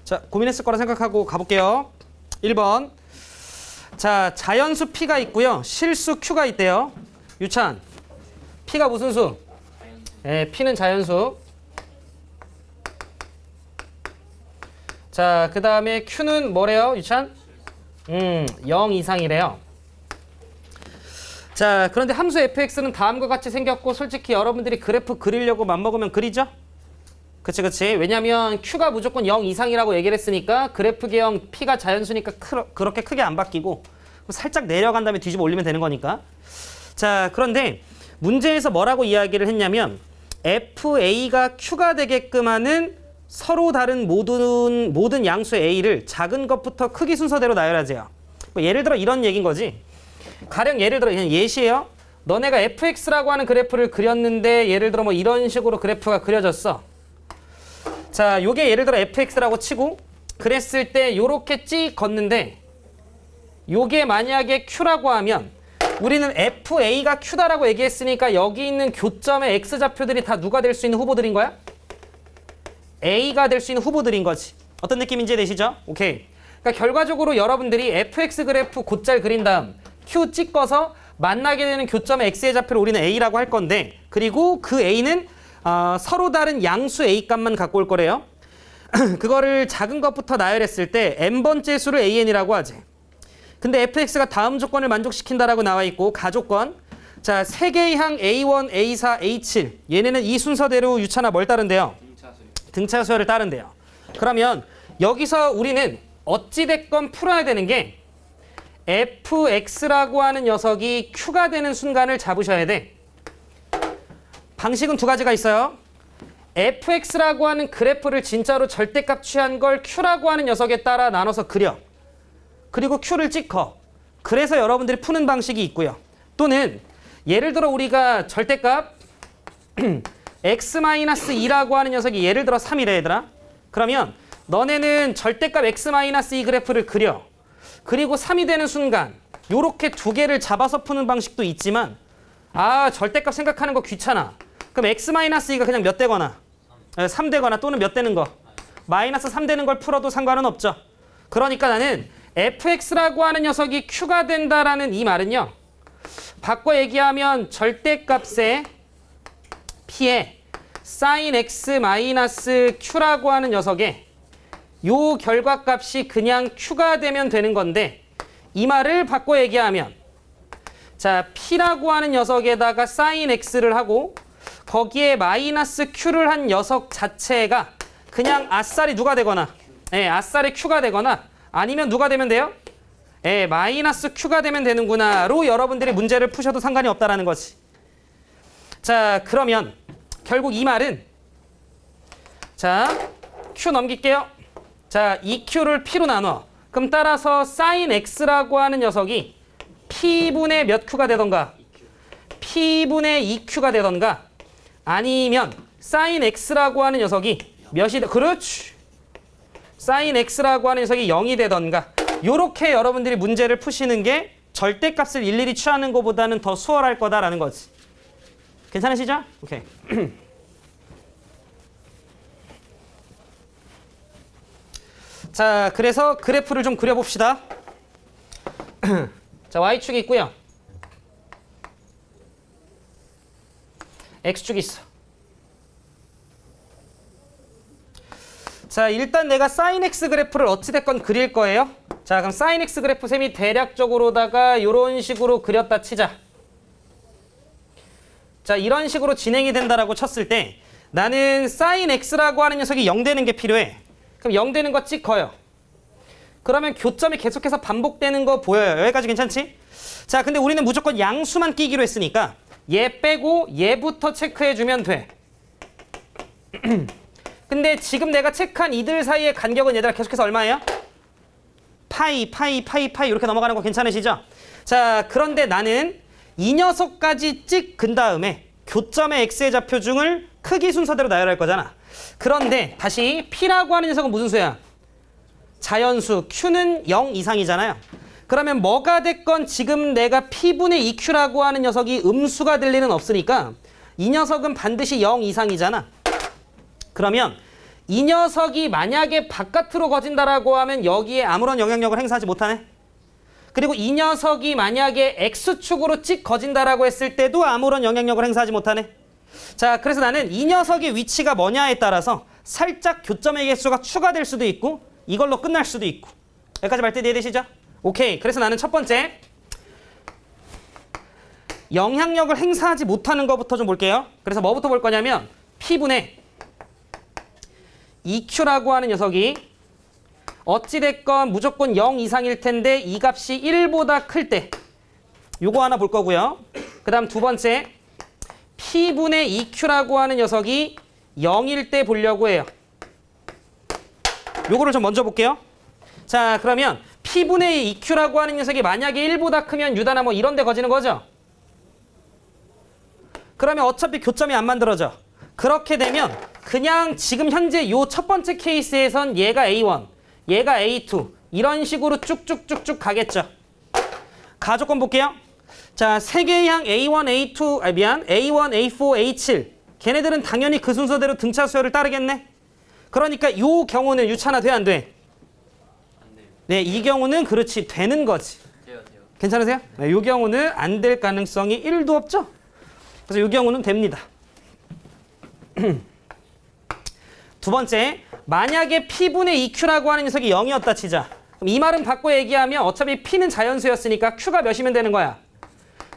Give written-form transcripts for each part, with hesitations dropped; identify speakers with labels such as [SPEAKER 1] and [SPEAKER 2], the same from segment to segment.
[SPEAKER 1] 자, 고민했을 거라 생각하고 가볼게요. 1번. 자, 자연수 P가 있고요. 실수 Q가 있대요. 유찬. P가 무슨 수? P는 자연수. 자, 그 다음에 Q는 뭐래요, 유찬? 0 이상이래요. 자, 그런데 함수 fx는 다음과 같이 생겼고 솔직히 여러분들이 그래프 그리려고 맘먹으면 그리죠? 그치. 왜냐면 Q가 무조건 0 이상이라고 얘기를 했으니까 그래프 개형 P가 자연수니까 그렇게 크게 안 바뀌고 살짝 내려간 다음에 뒤집어 올리면 되는 거니까. 자, 그런데 문제에서 뭐라고 이야기를 했냐면 FA가 Q가 되게끔 하는 서로 다른 모든 양수 A를 작은 것부터 크기 순서대로 나열하세요. 뭐 예를 들어 이런 얘기인 거지. 가령 예를 들어 그냥 예시예요. 너네가 fx라고 하는 그래프를 그렸는데 예를 들어 뭐 이런 식으로 그래프가 그려졌어. 자, 요게 예를 들어 fx라고 치고 그랬을 때 요렇게 찍 걷는데 요게 만약에 q라고 하면 우리는 fa가 q다라고 얘기했으니까 여기 있는 교점의 x좌표들이 다 누가 될 수 있는 후보들인 거야? a가 될 수 있는 후보들인 거지. 어떤 느낌인지 되시죠? 오케이. 그러니까 결과적으로 여러분들이 fx 그래프 곧잘 그린 다음 q 찍어서 만나게 되는 교점의 x의 좌표를 우리는 a라고 할 건데 그리고 그 a는 서로 다른 양수 a 값만 갖고 올 거래요. 그거를 작은 것부터 나열했을 때 n번째 수를 an이라고 하지. 근데 fx가 다음 조건을 만족시킨다라고 나와 있고 가조건. 자, 세 개의 항 a1, a4, a7 얘네는 이 순서대로 유찬아 뭘 따른대요? 등차수열을 따른대요. 그러면 여기서 우리는 어찌됐건 풀어야 되는 게 fx라고 하는 녀석이 q가 되는 순간을 잡으셔야 돼. 방식은 두 가지가 있어요. fx라고 하는 그래프를 진짜로 절대값 취한 걸 q라고 하는 녀석에 따라 나눠서 그려. 그리고 q를 찍어. 그래서 여러분들이 푸는 방식이 있고요. 또는 예를 들어 우리가 절대값 x-2라고 하는 녀석이 예를 들어 3이래 얘들아. 그러면 너네는 절대값 x-2 그래프를 그려. 그리고 3이 되는 순간 요렇게 두 개를 잡아서 푸는 방식도 있지만 절대값 생각하는 거 귀찮아. 그럼 x-2가 그냥 몇 되거나 3 되거나 또는 몇 되는 거 마이너스 3 되는 걸 풀어도 상관은 없죠. 그러니까 나는 fx라고 하는 녀석이 q가 된다라는 이 말은요. 바꿔 얘기하면 절대값의 p에 sin x 마이너스 q라고 하는 녀석에 요 결과값이 그냥 q가 되면 되는 건데 이 말을 바꿔 얘기하면 자, p라고 하는 녀석에다가 sin x를 하고 거기에 마이너스 q를 한 녀석 자체가 그냥 아싸리 누가 되거나 아싸리 q가 되거나 아니면 누가 되면 돼요? 마이너스 q가 되면 되는구나로 여러분들이 문제를 푸셔도 상관이 없다라는 거지. 자, 그러면 결국 이 말은 자, q 넘길게요. 자, 2q를 p로 나눠. 그럼 따라서 sin x라고 하는 녀석이 p분의 몇 q가 되던가 p분의 2q가 되던가 아니면 sin x라고 하는 녀석이 몇이 그렇지. sin x라고 하는 녀석이 0이 되던가 요렇게 여러분들이 문제를 푸시는 게 절대값을 일일이 취하는 것보다는 더 수월할 거다라는 거지. 괜찮으시죠? 오케이. 자, 그래서 그래프를 좀 그려봅시다. 자, y축이 있고요. x축이 있어. 자, 일단 내가 sin x 그래프를 어찌됐건 그릴 거예요. 자, 그럼 sin x 그래프 셈이 대략적으로다가 이런 식으로 그렸다 치자. 자, 이런 식으로 진행이 된다라고 쳤을 때 나는 sin x라고 하는 녀석이 0 되는 게 필요해. 그럼 0 되는 거 찍어요. 그러면 교점이 계속해서 반복되는 거 보여요. 여기까지 괜찮지? 자, 근데 우리는 무조건 양수만 끼기로 했으니까 얘 빼고 얘부터 체크해주면 돼. 근데 지금 내가 체크한 이들 사이의 간격은 얘들아 계속해서 얼마예요? 파이 이렇게 넘어가는 거 괜찮으시죠? 자, 그런데 나는 이 녀석까지 찍 근 다음에 교점의 x의 좌표 중을 크기 순서대로 나열할 거잖아. 그런데 다시 p라고 하는 녀석은 무슨 수야? 자연수. q는 0 이상이잖아요. 그러면 뭐가 됐건 지금 내가 p분의 2q라고 하는 녀석이 음수가 될 리는 없으니까 이 녀석은 반드시 0 이상이잖아. 그러면 이 녀석이 만약에 바깥으로 거진다라고 하면 여기에 아무런 영향력을 행사하지 못하네. 그리고 이 녀석이 만약에 X축으로 찍 거진다라고 했을 때도 아무런 영향력을 행사하지 못하네. 자, 그래서 나는 이 녀석의 위치가 뭐냐에 따라서 살짝 교점의 개수가 추가될 수도 있고 이걸로 끝날 수도 있고. 여기까지 말 때 이해되시죠? 오케이. 그래서 나는 첫 번째 영향력을 행사하지 못하는 것부터 좀 볼게요. 그래서 뭐부터 볼 거냐면 P분의 EQ라고 하는 녀석이 어찌됐건 무조건 0 이상일 텐데 이 값이 1보다 클 때 요거 하나 볼 거고요. 그 다음 두 번째 P분의 EQ라고 하는 녀석이 0일 때 보려고 해요. 요거를 좀 먼저 볼게요. 자, 그러면 P분의 EQ라고 하는 녀석이 만약에 1보다 크면 U다나 뭐 이런 데 거지는 거죠. 그러면 어차피 교점이 안 만들어져. 그렇게 되면 그냥 지금 현재 요 첫 번째 케이스에선 얘가 A1, 얘가 A2 이런 식으로 쭉쭉쭉쭉 가겠죠. 가조건 볼게요. 자, 세 개의 향 A1, A2, A1, A4, A7 걔네들은 당연히 그 순서대로 등차 수열을 따르겠네. 그러니까 요 경우는 유찬화 돼, 안 돼?
[SPEAKER 2] 안 돼요.
[SPEAKER 1] 네, 이 경우는 그렇지 되는 거지.
[SPEAKER 2] 돼요.
[SPEAKER 1] 괜찮으세요? 네, 이 경우는 안 될 가능성이 1도 없죠. 그래서 이 경우는 됩니다. 두 번째, 만약에 P분의 EQ라고 하는 녀석이 0이었다 치자. 그럼 이 말은 바꿔 얘기하면 어차피 P는 자연수였으니까 Q가 몇이면 되는 거야?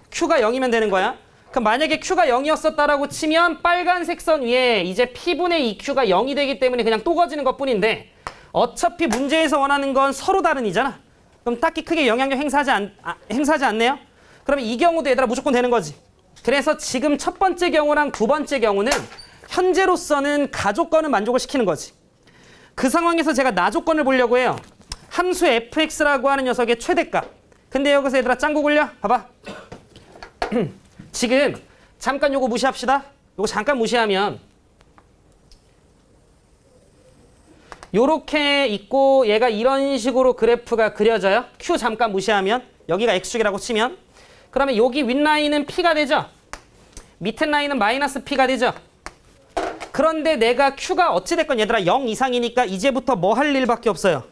[SPEAKER 1] Q가 0이면 되는 거야. 그럼 만약에 Q가 0이었었다라고 치면 빨간색 선 위에 이제 P분의 EQ가 0이 되기 때문에 그냥 또 거지는 것뿐인데 어차피 문제에서 원하는 건 서로 다른이잖아. 그럼 딱히 크게 영향력 행사하지 않네요. 그러면 이 경우도 얘들아 무조건 되는 거지. 그래서 지금 첫 번째 경우랑 두 번째 경우는 현재로서는 가조건은 만족을 시키는 거지. 그 상황에서 제가 나조건을 보려고 해요. 함수 fx라고 하는 녀석의 최대값. 근데 여기서 얘들아 짱구 굴려? 봐봐. 지금 잠깐 요거 무시합시다. 요거 잠깐 무시하면 요렇게 있고 얘가 이런 식으로 그래프가 그려져요. Q 잠깐 무시하면 여기가 X축이라고 치면 그러면 여기 윗라인은 P가 되죠. 밑에 라인은 마이너스 P가 되죠. 그런데 내가 Q가 어찌됐건 얘들아 0 이상이니까 이제부터 뭐 할 일밖에 없어요.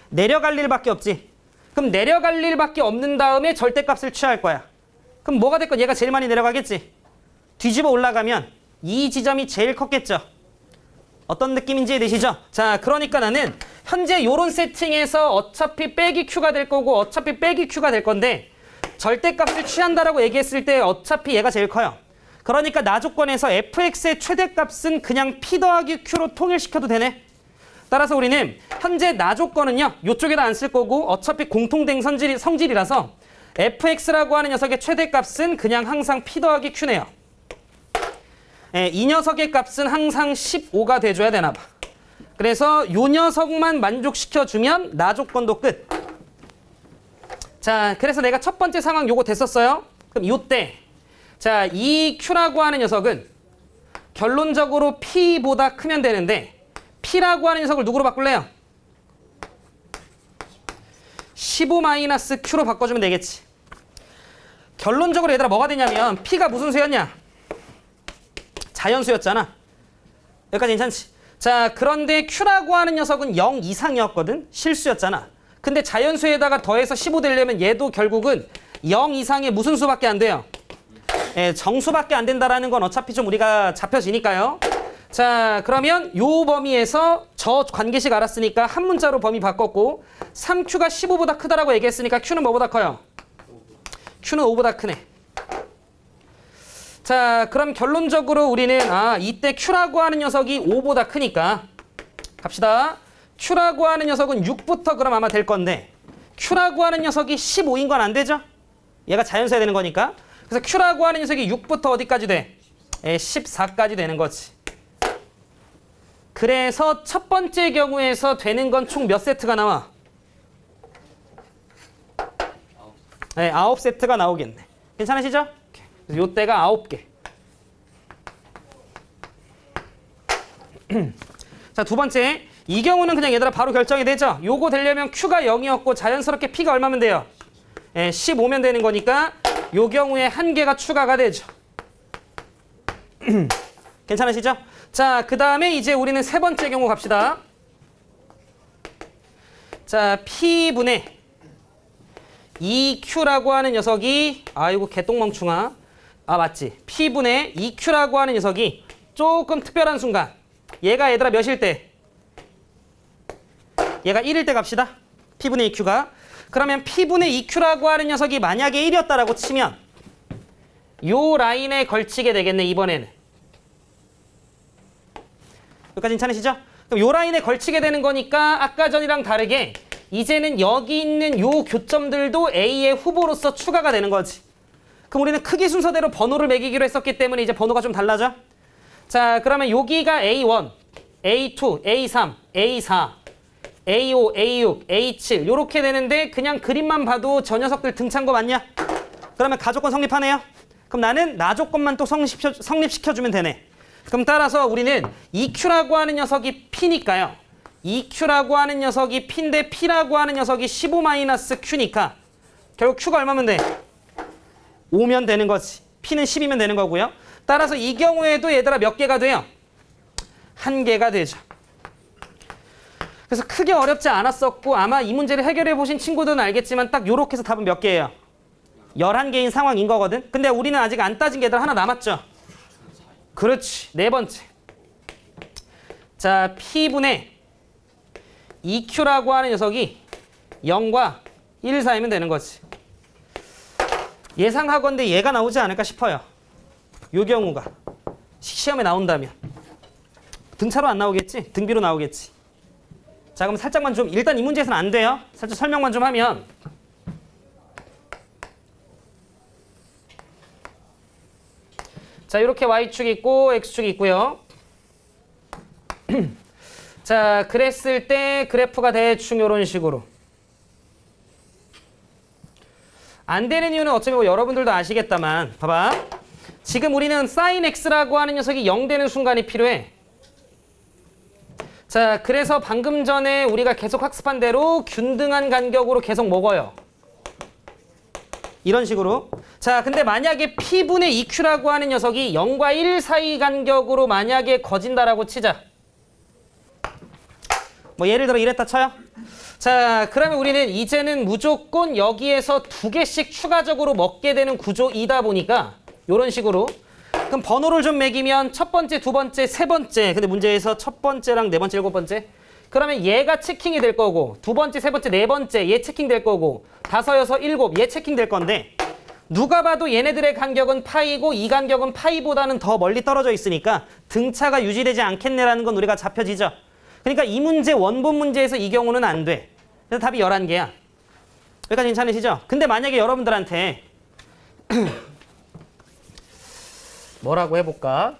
[SPEAKER 1] 내려갈 일밖에 없지. 그럼 내려갈 일밖에 없는 다음에 절대값을 취할 거야. 그럼 뭐가 됐건 얘가 제일 많이 내려가겠지. 뒤집어 올라가면 이 지점이 제일 컸겠죠. 어떤 느낌인지 이해되시죠? 자, 그러니까 나는 현재 요런 세팅에서 어차피 빼기 Q가 될 거고 어차피 빼기 Q가 될 건데 절대값을 취한다라고 얘기했을 때 어차피 얘가 제일 커요. 그러니까 나 조건에서 fx의 최대값은 그냥 p 더하기 q로 통일시켜도 되네. 따라서 우리는 현재 나 조건은요. 이쪽에다 안 쓸 거고 어차피 공통된 성질이라서 fx라고 하는 녀석의 최대값은 그냥 항상 p 더하기 q네요. 예, 이 녀석의 값은 항상 15가 돼줘야 되나 봐. 그래서 요 녀석만 만족시켜주면 나 조건도 끝. 자, 그래서 내가 첫 번째 상황 요거 됐었어요. 그럼 요때 자, 이 Q라고 하는 녀석은 결론적으로 P보다 크면 되는데 P라고 하는 녀석을 누구로 바꿀래요? 15-Q로 바꿔주면 되겠지. 결론적으로 얘들아 뭐가 되냐면 P가 무슨 수였냐? 자연수였잖아. 여기까지 괜찮지? 자, 그런데 Q라고 하는 녀석은 0 이상이었거든? 실수였잖아. 근데 자연수에다가 더해서 15 되려면 얘도 결국은 0 이상의 무슨 수밖에 안 돼요? 예, 정수밖에 안 된다라는 건 어차피 좀 우리가 잡혀지니까요. 자, 그러면 요 범위에서 저 관계식 알았으니까 한 문자로 범위 바꿨고 3Q가 15보다 크다라고 얘기했으니까 Q는 뭐보다 커요? Q는 5보다 크네. 자, 그럼 결론적으로 우리는 이때 Q라고 하는 녀석이 5보다 크니까 갑시다. Q라고 하는 녀석은 6부터 그럼 아마 될 건데 Q라고 하는 녀석이 15인 건 안 되죠? 얘가 자연수야 되는 거니까. 그래서 Q라고 하는 녀석이 6부터 어디까지 돼? 14까지 되는 거지. 그래서 첫 번째 경우에서 되는 건 총 몇 세트가 나와? 네, 9세트가 나오겠네. 괜찮으시죠? 그래서 요때가 9개. 자, 두 번째. 이 경우는 그냥 얘들아 바로 결정이 되죠? 요거 되려면 Q가 0이었고 자연스럽게 P가 얼마면 돼요? 15면 되는 거니까 요 경우에 한 개가 추가가 되죠. 괜찮으시죠? 자, 그 다음에 이제 우리는 세 번째 경우 갑시다. 자, P분의 2Q라고 하는 녀석이, 아이고 개똥멍충아. 아, 맞지. P분의 2Q라고 하는 녀석이 조금 특별한 순간. 얘가 얘들아 몇일 때? 얘가 1일 때 갑시다. P분의 2Q가. 그러면 P분의 2Q라고 하는 녀석이 만약에 1이었다라고 치면 요 라인에 걸치게 되겠네, 이번에는. 여기까지 괜찮으시죠? 그럼 요 라인에 걸치게 되는 거니까 아까 전이랑 다르게 이제는 여기 있는 요 교점들도 A의 후보로서 추가가 되는 거지. 그럼 우리는 크기 순서대로 번호를 매기기로 했었기 때문에 이제 번호가 좀 달라져. 자, 그러면 여기가 A1, A2, A3, A4, A5, A6, A7 요렇게 되는데 그냥 그림만 봐도 저 녀석들 등차인 거 맞냐? 그러면 가조건 성립하네요. 그럼 나는 나 조건만 또 성립시켜주면 되네. 그럼 따라서 우리는 EQ라고 하는 녀석이 P니까요. EQ라고 하는 녀석이 P인데 P라고 하는 녀석이 15-Q니까 결국 Q가 얼마면 돼? 5면 되는 거지. P는 10이면 되는 거고요. 따라서 이 경우에도 얘들아 몇 개가 돼요? 1개가 되죠. 그래서 크게 어렵지 않았었고 아마 이 문제를 해결해 보신 친구들은 알겠지만 딱 요렇게 해서 답은 몇 개예요? 11개인 상황인 거거든. 근데 우리는 아직 안 따진 게 얘들 하나 남았죠. 그렇지. 네 번째. 자, P분의 EQ라고 하는 녀석이 0과 1 사이면 되는 거지. 예상하건대 얘가 나오지 않을까 싶어요. 요 경우가 시험에 나온다면. 등차로 안 나오겠지? 등비로 나오겠지. 자, 그럼 살짝만 좀, 일단 이 문제에서는 안 돼요. 살짝 설명만 좀 하면. 자, 이렇게 Y축이 있고 X축이 있고요. 자, 그랬을 때 그래프가 대충 이런 식으로. 안 되는 이유는 어차피 뭐 여러분들도 아시겠다만 봐봐. 지금 우리는 sin x라고 하는 녀석이 0 되는 순간이 필요해. 자, 그래서 방금 전에 우리가 계속 학습한 대로 균등한 간격으로 계속 먹어요. 이런 식으로. 자, 근데 만약에 P분의 EQ라고 하는 녀석이 0과 1 사이 간격으로 만약에 거진다라고 치자. 뭐 예를 들어 이랬다 쳐요. 자, 그러면 우리는 이제는 무조건 여기에서 2개씩 추가적으로 먹게 되는 구조이다 보니까 이런 식으로. 그럼 번호를 좀 매기면 첫 번째, 두 번째, 세 번째. 근데 문제에서 첫 번째랑 네 번째, 일곱 번째. 그러면 얘가 체킹이 될 거고 두 번째, 세 번째, 네 번째 얘 체킹 될 거고 다섯, 여섯, 일곱 얘 체킹 될 건데 누가 봐도 얘네들의 간격은 파이고 이 간격은 파이보다는 더 멀리 떨어져 있으니까 등차가 유지되지 않겠네라는 건 우리가 잡혀지죠. 그러니까 이 문제 원본 문제에서 이 경우는 안 돼. 그래서 답이 11개야. 여기까지 괜찮으시죠? 근데 만약에 여러분들한테 뭐라고 해볼까?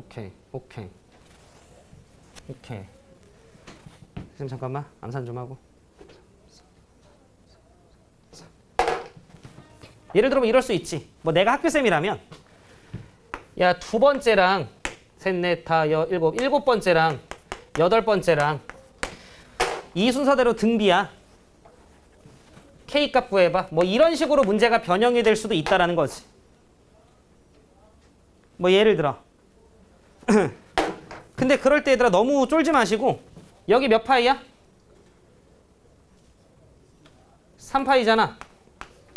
[SPEAKER 1] 오케이. 지금 잠깐만 암산 좀 하고. 예를 들어 뭐 이럴 수 있지. 뭐 내가 학교쌤이라면 야, 두 번째랑 셋, 넷, 다, 일곱 번째랑 여덟 번째랑 이 순서대로 등비야. K값 구해봐. 뭐 이런 식으로 문제가 변형이 될 수도 있다라는 거지. 뭐 예를 들어. 근데 그럴 때 얘들아 너무 쫄지 마시고 여기 몇 파이야? 3파이잖아.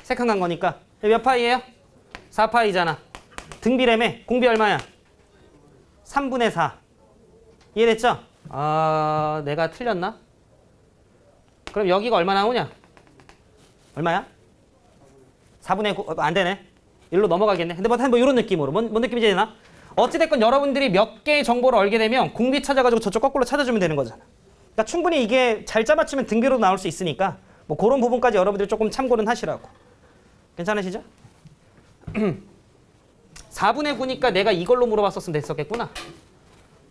[SPEAKER 1] 세칸 간 거니까. 여기 몇 파이예요? 4파이잖아. 등비래매. 공비 얼마야? 3분의 4. 이해됐죠? 아, 내가 틀렸나? 그럼 여기가 얼마 나오냐? 얼마야? 4분의 9. 안 되네. 일로 넘어가겠네. 근데 뭐 이런 느낌으로. 뭔 느낌인지 되나? 어찌됐건 여러분들이 몇 개의 정보를 알게 되면 공비 찾아가지고 저쪽 거꾸로 찾아주면 되는 거잖아. 그러니까 충분히 이게 잘 짜맞추면 등비로 나올 수 있으니까 뭐 그런 부분까지 여러분들이 조금 참고는 하시라고. 괜찮으시죠? 4분의 9니까 내가 이걸로 물어봤었으면 됐었겠구나.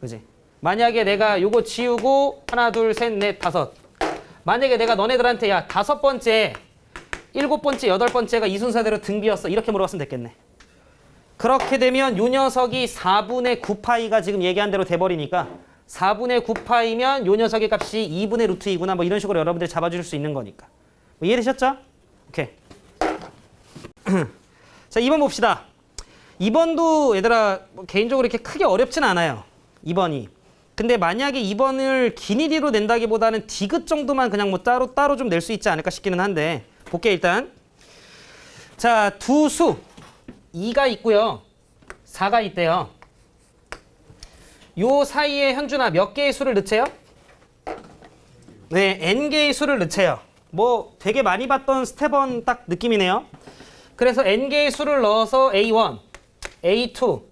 [SPEAKER 1] 그지? 만약에 내가 요거 지우고 하나, 둘, 셋, 넷, 다섯. 만약에 내가 너네들한테 야, 다섯 번째, 일곱 번째, 여덟 번째가 이 순서대로 등비였어. 이렇게 물어봤으면 됐겠네. 그렇게 되면 요 녀석이 4분의 9파이가 지금 얘기한 대로 돼버리니까 4분의 9파이면 요 녀석의 값이 2분의 루트 2구나 뭐 이런 식으로 여러분들이 잡아줄 수 있는 거니까. 뭐 이해되셨죠? 오케이. 자, 2번 봅시다. 2번도 얘들아 뭐 개인적으로 이렇게 크게 어렵진 않아요. 2번이. 근데 만약에 2번을 기니디로 낸다기보다는 디귿 정도만 그냥 뭐 따로 좀 낼 수 있지 않을까 싶기는 한데 볼게 일단. 자, 두 수 2가 있고요. 4가 있대요. 요 사이에 현준아 몇 개의 수를 넣으세요? 네, n개의 수를 넣으세요. 뭐 되게 많이 봤던 스텝1 딱 느낌이네요. 그래서 n개의 수를 넣어서 a1, a2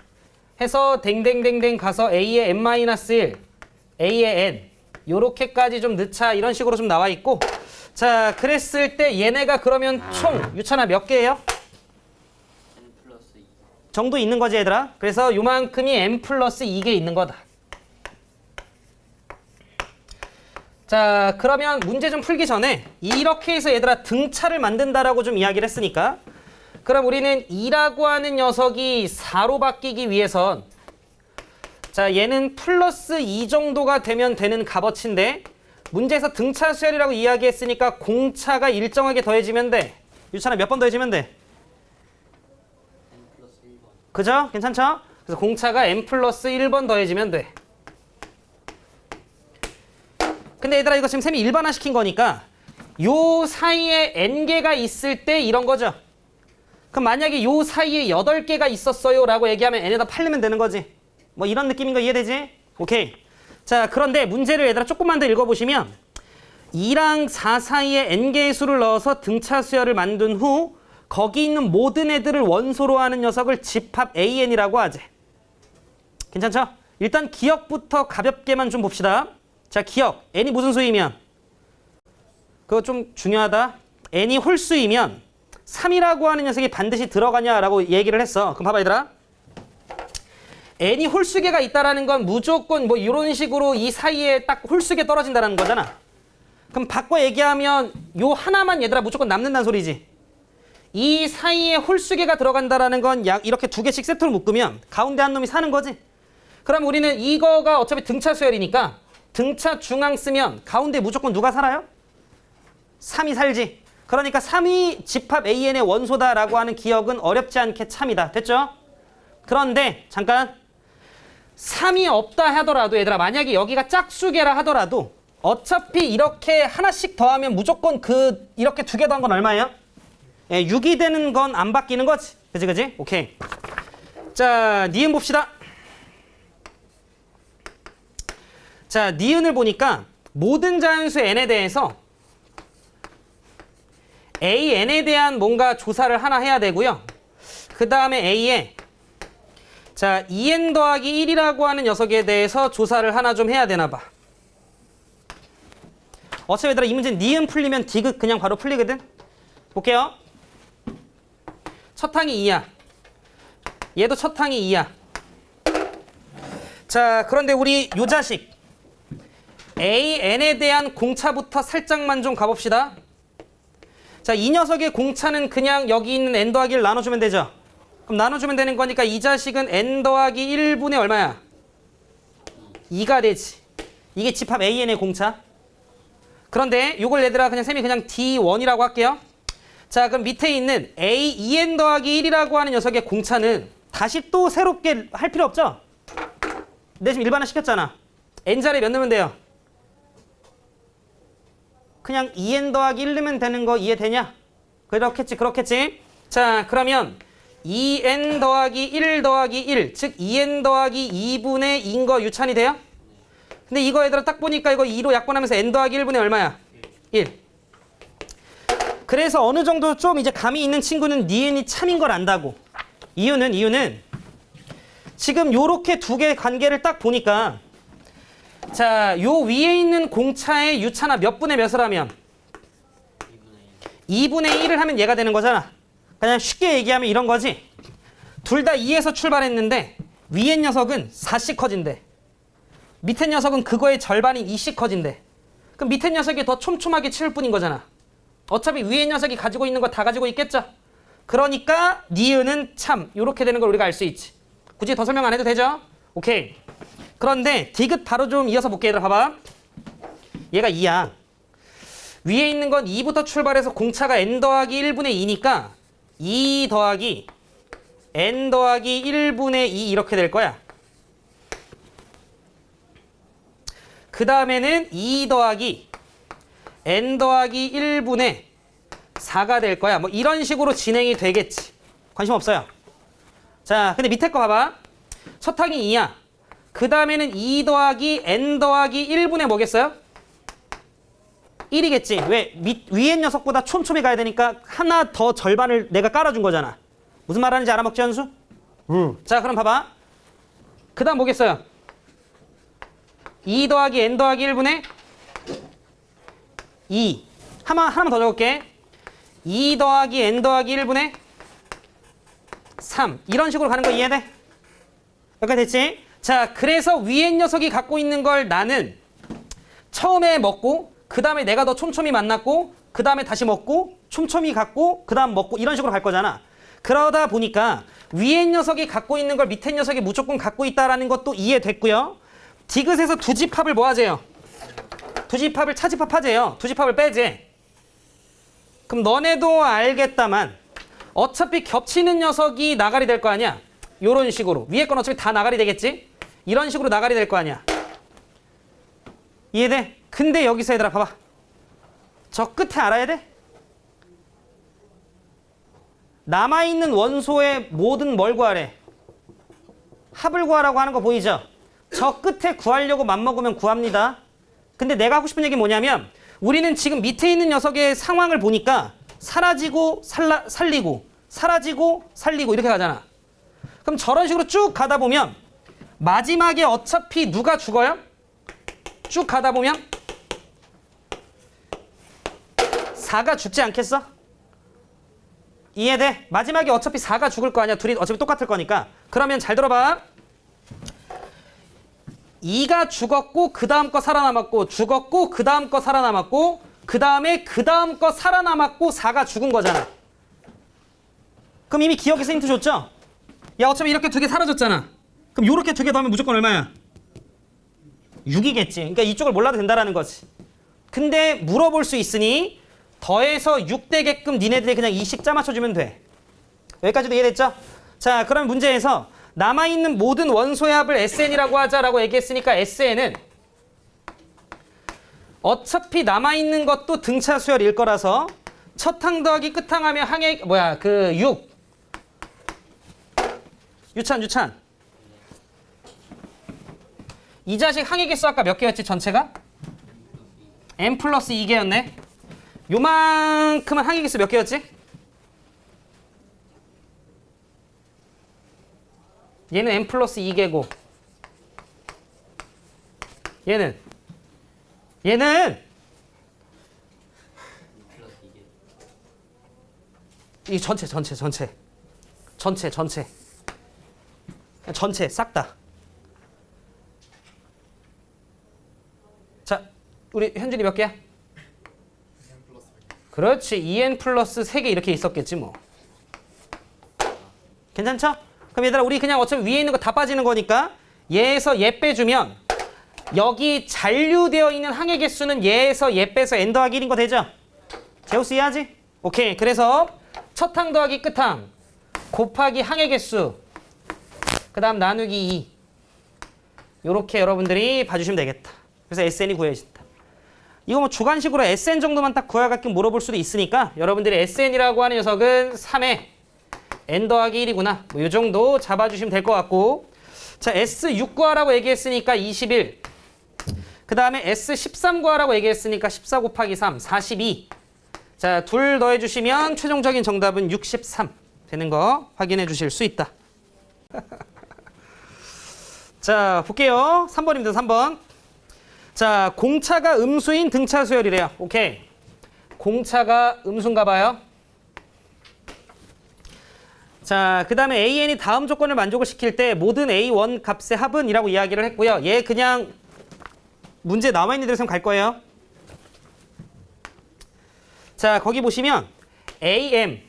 [SPEAKER 1] 해서 댕댕댕댕 가서 a의 n-1, a의 n 요렇게까지 좀 넣자 이런 식으로 좀 나와 있고 자 그랬을 때 얘네가 그러면 총 유찬아 몇 개예요? 정도 있는 거지 얘들아. 그래서 요만큼이 n 플러스 2개 있는 거다. 자 그러면 문제 좀 풀기 전에 이렇게 해서 얘들아 등차를 만든다라고 좀 이야기를 했으니까 그럼 우리는 2라고 하는 녀석이 4로 바뀌기 위해선 자 얘는 플러스 2 정도가 되면 되는 값어치인데 문제에서 등차 수열이라고 이야기했으니까 공차가 일정하게 더해지면 돼. 유찬아 몇 번 더해지면 돼? 그죠? 괜찮죠? 그래서 공차가 n 플러스 1번 더해지면 돼. 근데 얘들아 이거 지금 쌤이 일반화 시킨 거니까 요 사이에 n개가 있을 때 이런 거죠. 그럼 만약에 요 사이에 8개가 있었어요 라고 얘기하면 n에다 8 넣으면 되는 거지. 뭐 이런 느낌인 거 이해되지? 오케이. 자 그런데 문제를 얘들아 조금만 더 읽어보시면 2랑 4 사이에 n개의 수를 넣어서 등차 수열을 만든 후 거기 있는 모든 애들을 원소로 하는 녀석을 집합 AN이라고 하지. 괜찮죠? 일단 기억부터 가볍게만 좀 봅시다. 자, 기억. n이 무슨 수이면? 그거 좀 중요하다. n이 홀수이면 3이라고 하는 녀석이 반드시 들어가냐라고 얘기를 했어. 그럼 봐봐 얘들아. n이 홀수개가 있다라는 건 무조건 뭐 이런 식으로 이 사이에 딱 홀수개 떨어진다는 거잖아. 그럼 바꿔 얘기하면 요 하나만 얘들아 무조건 남는다는 소리지. 이 사이에 홀수개가 들어간다라는 건 약 이렇게 2개씩 세트로 묶으면 가운데 한 놈이 사는 거지. 그럼 우리는 이거가 어차피 등차 수열이니까 등차 중앙 쓰면 가운데 무조건 누가 살아요? 3이 살지. 그러니까 3이 집합 AN의 원소다라고 하는 기억은 어렵지 않게 참이다. 됐죠? 그런데 잠깐 3이 없다 하더라도 얘들아 만약에 여기가 짝수개라 하더라도 어차피 이렇게 하나씩 더하면 무조건 이렇게 2개 더한 건 얼마예요? 예, 6이 되는 건 안 바뀌는 거지. 그지 그지? 오케이. 자, 니은 봅시다. 자, 니은을 보니까 모든 자연수 n에 대해서 AN에 대한 뭔가 조사를 하나 해야 되고요. 그 다음에 A에 자 2n 더하기 1이라고 하는 녀석에 대해서 조사를 하나 좀 해야 되나 봐. 어차피 얘들아 이 문제는 니은 풀리면 디귿 그냥 바로 풀리거든. 볼게요. 첫 항이 2야. 얘도 첫 항이 2야. 자 그런데 우리 요 자식 AN에 대한 공차부터 살짝만 좀 가봅시다. 자, 이 녀석의 공차는 그냥 여기 있는 n 더하기 1 나눠주면 되죠. 그럼 나눠주면 되는 거니까 이 자식은 n 더하기 1분의 얼마야? 2가 되지. 이게 집합 AN의 공차. 그런데 이걸 얘들아 그냥 쌤이 그냥 D1이라고 할게요. 자 그럼 밑에 있는 A2n 더하기 1이라고 하는 녀석의 공차는 다시 또 새롭게 할 필요 없죠? 내 지금 일반화 시켰잖아. n자리에 몇 넣으면 돼요? 그냥 2n 더하기 1 넣으면 되는 거 이해되냐? 그렇겠지. 자 그러면 2n 더하기 1 더하기 1 즉 2n 더하기 2분의 2인 거 유찬이 돼요? 근데 이거 얘들아 딱 보니까 이거 2로 약분하면서 n 더하기 1분의 얼마야? 1. 그래서 어느 정도 좀 이제 감이 있는 친구는 니은이 참인 걸 안다고. 이유는 지금 요렇게 2개의 관계를 딱 보니까 자, 요 위에 있는 공차의 유차나 몇 분의 몇을 하면? 2분의 1을 하면 얘가 되는 거잖아. 그냥 쉽게 얘기하면 이런 거지. 둘 다 2에서 출발했는데 위에 녀석은 4씩 커진대. 밑에 녀석은 그거의 절반인 2씩 커진대. 그럼 밑에 녀석이 더 촘촘하게 치울 뿐인 거잖아. 어차피 위에 녀석이 가지고 있는 거 다 가지고 있겠죠? 그러니까 니은은 참 요렇게 되는 걸 우리가 알 수 있지. 굳이 더 설명 안 해도 되죠? 오케이. 그런데 디귿 바로 좀 이어서 볼게 얘들아 봐봐. 얘가 2야. 위에 있는 건 2부터 출발해서 공차가 n 더하기 1분의 2니까 2 더하기 n 더하기 1분의 2 이렇게 될 거야. 그 다음에는 2 더하기 n 더하기 1분의 4가 될 거야. 뭐 이런 식으로 진행이 되겠지. 관심 없어요. 자, 근데 밑에 거 봐봐. 첫 항이 2야. 그 다음에는 2 더하기 n 더하기 1분의 뭐겠어요? 1이겠지. 왜? 위에 녀석보다 촘촘히 가야 되니까 하나 더 절반을 내가 깔아준 거잖아. 무슨 말 하는지 알아먹지, 현수? 자, 그럼 봐봐. 그 다음 뭐겠어요? 2 더하기 n 더하기 1분의 2. 하나만 더 적을게. 2 더하기 n 더하기 1분의 3. 이런 식으로 가는 거 이해돼? 여기까지 됐지? 자, 그래서 위에 녀석이 갖고 있는 걸 나는 처음에 먹고 그 다음에 내가 더 촘촘히 만났고 그 다음에 다시 먹고 촘촘히 갖고 그 다음 먹고 이런 식으로 갈 거잖아. 그러다 보니까 위에 녀석이 갖고 있는 걸 밑에 녀석이 무조건 갖고 있다라는 것도 이해됐고요. 디귿에서 두 집합을 뭐 하재요? 두 집합을 차집합하재요. 두 집합을 빼재. 그럼 너네도 알겠다만 어차피 겹치는 녀석이 나가리 될 거 아니야? 요런 식으로. 위에 건 어차피 다 나가리 되겠지? 이런 식으로 나가리 될 거 아니야? 이해돼? 근데 여기서 얘들아 봐봐. 저 끝에 알아야 돼? 남아있는 원소의 모든 뭘 구하래? 합을 구하라고 하는 거 보이죠? 저 끝에 구하려고 맘먹으면 구합니다. 근데 내가 하고 싶은 얘기는 뭐냐면 우리는 지금 밑에 있는 녀석의 상황을 보니까 사라지고 살리고 사라지고 살리고 이렇게 가잖아. 그럼 저런 식으로 쭉 가다 보면 마지막에 어차피 누가 죽어요? 쭉 가다 보면 4가 죽지 않겠어? 이해돼? 마지막에 어차피 4가 죽을 거 아니야. 둘이 어차피 똑같을 거니까. 그러면 잘 들어봐. 2가 죽었고 그 다음 거 살아남았고 죽었고 그 다음 거 살아남았고 그 다음에 그 다음 거 살아남았고 4가 죽은 거잖아. 그럼 이미 기억에서 힌트 줬죠? 야, 어차피 이렇게 두 개 사라졌잖아. 그럼 요렇게 두 개 더하면 무조건 얼마야? 6이겠지. 그러니까 이쪽을 몰라도 된다라는 거지. 근데 물어볼 수 있으니 더해서 6 되게끔 니네들이 그냥 이 식자 맞춰주면 돼. 여기까지도 이해됐죠? 자, 그럼 문제에서 남아있는 모든 원소의 합을 SN이라고 하자라고 얘기했으니까 SN은 어차피 남아있는 것도 등차 수열일 거라서 첫 항 더하기 끝 항 하면 항의 6 유찬 이 자식 항의 개수 아까 몇 개였지 전체가? n 플러스 2개였네. 요만큼은 항의 개수 몇 개였지? 얘는 n 플러스 2개고 얘는 이 전체 싹 다. 자, 우리 현준이 몇 개야? 그렇지. 2n 플러스 3개 이렇게 있었겠지 뭐. 괜찮죠? 그럼 얘들아 우리 그냥 어차피 위에 있는 거 다 빠지는 거니까 얘에서 얘 빼주면 여기 잔류되어 있는 항의 개수는 얘에서 얘 빼서 n 더하기 1인 거 되죠? 제우스 이해하지? 오케이. 그래서 첫 항 더하기 끝 항 곱하기 항의 개수 그 다음 나누기 2 요렇게 여러분들이 봐주시면 되겠다. 그래서 SN이 구해진다. 이거 뭐 주관식으로 SN 정도만 딱 구해갖기 물어볼 수도 있으니까 여러분들이 SN이라고 하는 녀석은 3에 n 더하기 1이구나. 뭐 요 정도 잡아주시면 될 것 같고 자 S6 구하라고 얘기했으니까 21 그 다음에 S13 구하라고 얘기했으니까 14 곱하기 3 42 자 둘 더해주시면 최종적인 정답은 63 되는 거 확인해 주실 수 있다. 자 볼게요. 3번입니다. 3번. 자 공차가 음수인 등차 수열이래요. 오케이. 공차가 음수인가 봐요. 자, 그 다음에 AN이 다음 조건을 만족을 시킬 때 모든 A1 값의 합은 이라고 이야기를 했고요. 얘 그냥 문제 나와 있는 대로 갈 거예요. 자, 거기 보시면 AM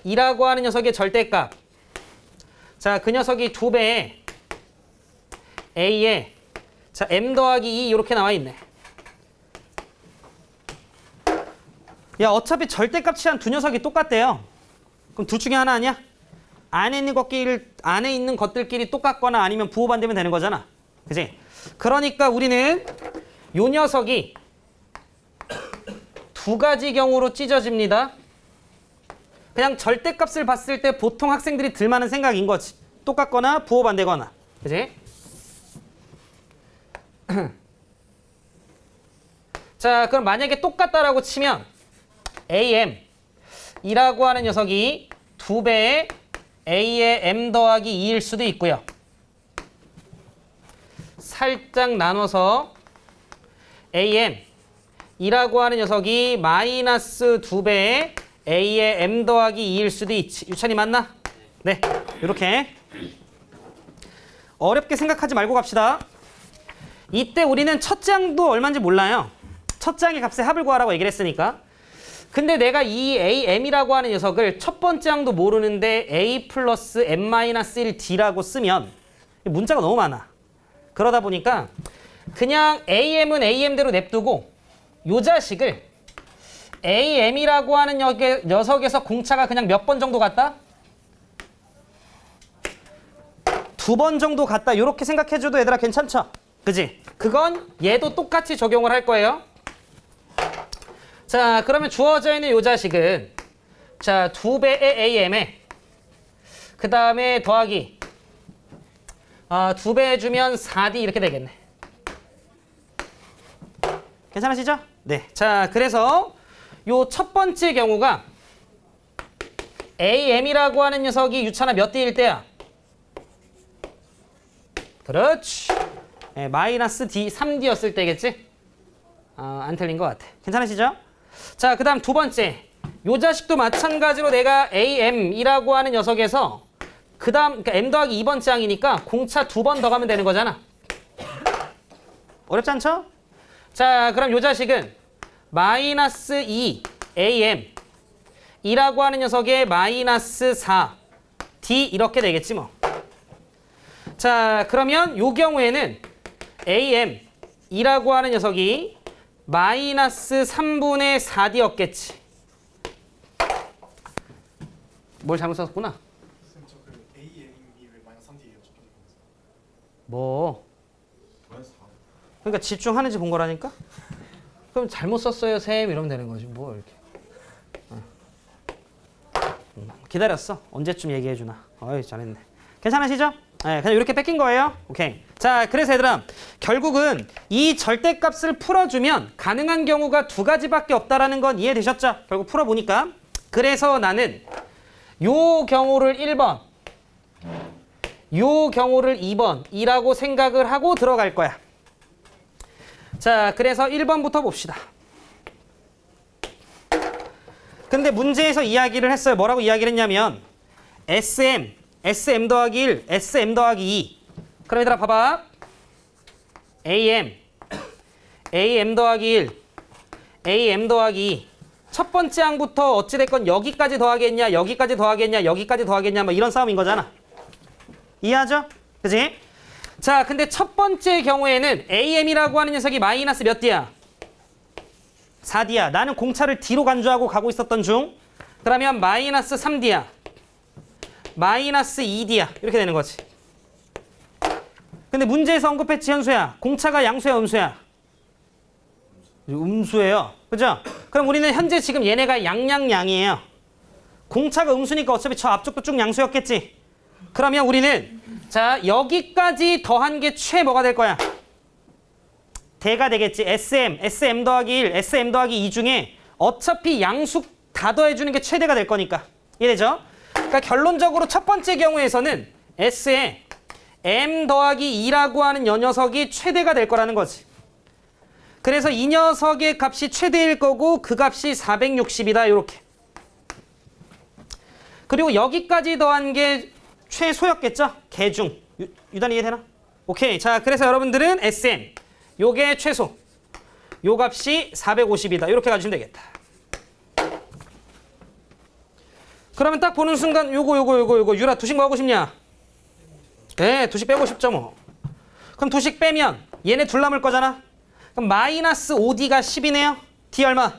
[SPEAKER 1] 이라고 하는 녀석의 절대값. 자, 그 녀석이 2배에 A에 자, M 더하기 2 이렇게 나와 있네. 야, 어차피 절대값이 한 두 녀석이 똑같대요. 그럼 둘 중에 하나 아니야? 안에 있는 것들끼리 똑같거나 아니면 부호반대면 되는 거잖아. 그지? 그러니까 우리는 요 녀석이 두 가지 경우로 찢어집니다. 그냥 절대값을 봤을 때 보통 학생들이 들만한 생각인 거지. 똑같거나 부호반대거나. 그지? 자, 그럼 만약에 똑같다라고 치면 AM이라고 하는 녀석이 2배의 A의 M 더하기 2일 수도 있고요. 살짝 나눠서 AM이라고 하는 녀석이 마이너스 2배의 A의 M 더하기 2일 수도 있지. 유찬이 맞나? 네, 이렇게 어렵게 생각하지 말고 갑시다. 이때 우리는 첫째 항도 얼마인지 몰라요. 첫째 항의 값의 합을 구하라고 얘기를 했으니까. 근데 내가 이 AM이라고 하는 녀석을 첫 번째 항도 모르는데 A 플러스 M-1D라고 쓰면 문자가 너무 많아. 그러다 보니까 그냥 AM은 AM대로 냅두고 요 자식을 AM이라고 하는 녀석에서 공차가 그냥 몇 번 정도 갔다? 2번 정도 갔다. 이렇게 생각해줘도 얘들아 괜찮죠? 그지? 그건 얘도 똑같이 적용을 할 거예요. 자, 그러면 주어져 있는 요 자식은 자 2배의 AM에 그 다음에 더하기 2배 해주면 4D 이렇게 되겠네. 괜찮으시죠? 네. 자, 그래서 요 첫 번째 경우가 AM이라고 하는 녀석이 유찬아 몇 D일 때야? 그렇지. 네, 마이너스 D, 3D였을 때겠지? 안 틀린 것 같아. 괜찮으시죠? 자, 그 다음 두 번째. 요 자식도 마찬가지로 내가 AM이라고 하는 녀석에서 그 다음, 그러니까 M 더하기 2번째 항이니까 공차 2번 더 가면 되는 거잖아. 어렵지 않죠? 자, 그럼 요 자식은 마이너스 2 AM 이라고 하는 녀석의 마이너스 4 D 이렇게 되겠지 뭐. 자, 그러면 요 경우에는 AM 이라고 하는 녀석이 마이너스 3분의 4D였겠지. 뭘 잘못 썼구나.
[SPEAKER 2] 선생님 저 그 AM이 왜 마이너스 3D예요?
[SPEAKER 1] 뭐?
[SPEAKER 2] 마이너스 4.
[SPEAKER 1] 그러니까 집중하는지 본 거라니까? 그럼 잘못 썼어요 쌤 이러면 되는 거지 뭐 이렇게. 기다렸어. 언제쯤 얘기해 주나. 어이 잘했네. 괜찮으시죠? 네, 그냥 이렇게 뺏긴 거예요. 오케이. 자, 그래서 얘들아 결국은 이 절대값을 풀어주면 가능한 경우가 두 가지밖에 없다라는 건 이해되셨죠? 결국 풀어보니까. 그래서 나는 요 경우를 1번, 요 경우를 2번이라고 생각을 하고 들어갈 거야. 자, 그래서 1번부터 봅시다. 근데 문제에서 이야기를 했어요. 뭐라고 이야기를 했냐면 SM, SM 더하기 1, SM 더하기 2. 그럼 얘들아 봐봐. AM, AM 더하기 1, AM 더하기 2. 첫 번째 항부터 어찌됐건 여기까지 더하겠냐, 여기까지 더하겠냐, 여기까지 더하겠냐 뭐 이런 싸움인 거잖아. 이해하죠? 그치? 자, 근데 첫 번째 경우에는 AM이라고 하는 녀석이 마이너스 몇 D야? 4D야. 나는 공차를 D로 간주하고 가고 있었던 중. 그러면 마이너스 3D야. 마이너스 2D야. 이렇게 되는 거지. 근데 문제에서 언급했지 현수야. 공차가 양수야 음수야? 음수예요. 그죠? 그럼 우리는 현재 지금 얘네가 양양양이에요. 공차가 음수니까 어차피 저 앞쪽도 쭉 양수였겠지. 그러면 우리는 자 여기까지 더한 게 최 뭐가 될 거야? 대가 되겠지. SM, SM 더하기 1, SM 더하기 2 중에 어차피 양수 다 더해주는 게 최대가 될 거니까. 이해되죠? 그러니까 결론적으로 첫 번째 경우에서는 S에 M 더하기 2라고 하는 이 녀석이 최대가 될 거라는 거지. 그래서 이 녀석의 값이 최대일 거고 그 값이 460이다. 이렇게. 그리고 여기까지 더한 게 최소였겠죠? 개중. 유단 이해되나? 오케이. 자, 그래서 여러분들은 SM. 요게 최소. 요 값이 450이다. 이렇게 가주시면 되겠다. 그러면 딱 보는 순간 요거 유라 두식 뭐 하고 싶냐? 네, 두식 빼고 싶죠 뭐. 그럼 두식 빼면 얘네 둘 남을 거잖아. 그럼 마이너스 5D가 10이네요. D 얼마?